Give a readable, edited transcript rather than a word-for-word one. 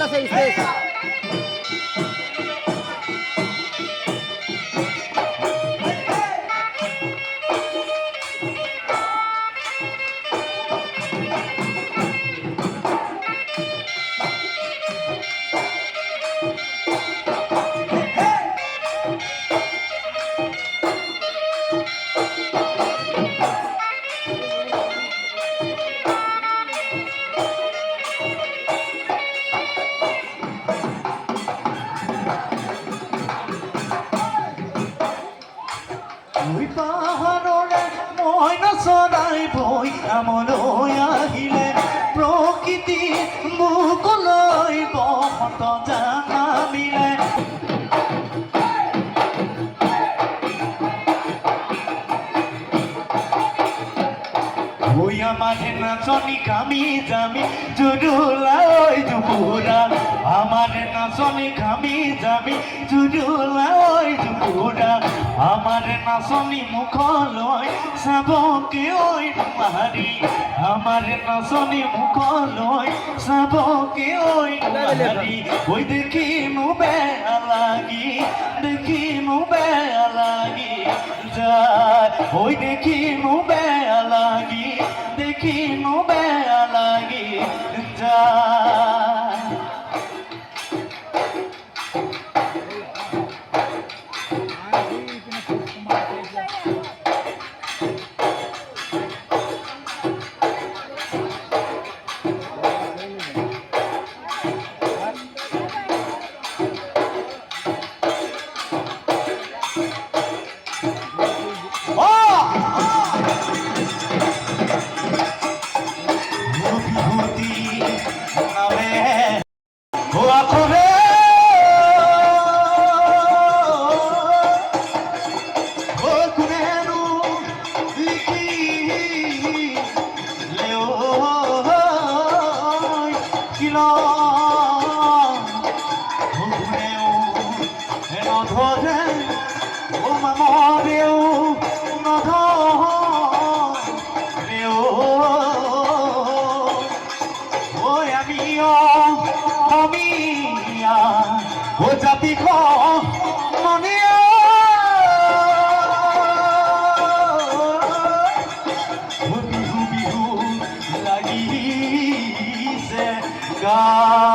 আছে স্টেজ ওই পাহাড়ৰে মইনা চৰাই ভৈ আমলৈ আহিলে প্ৰকৃতি মুকলৈ বসন্ত জানামিলে ওই আমারে নাচনি কামি যামি জুডুলাই জুপুরা আমারে নাচনি কামি যামি জুডুলাই জুপুরা আমারে নাচনি মুখলৈ চাবকে ঐ মাৰি আমারে নাচনি মুখলৈ চাবকে ঐ মাৰি ওই দেখিনো বেয়া লাগি দেখিনো বেয়া লাগি যায় ওই দেখিনো বেয়া লাগি দেখিনো বেয়া লাগি যায় O জাতি মনিয়া বিহু বিহু লাগিছে গা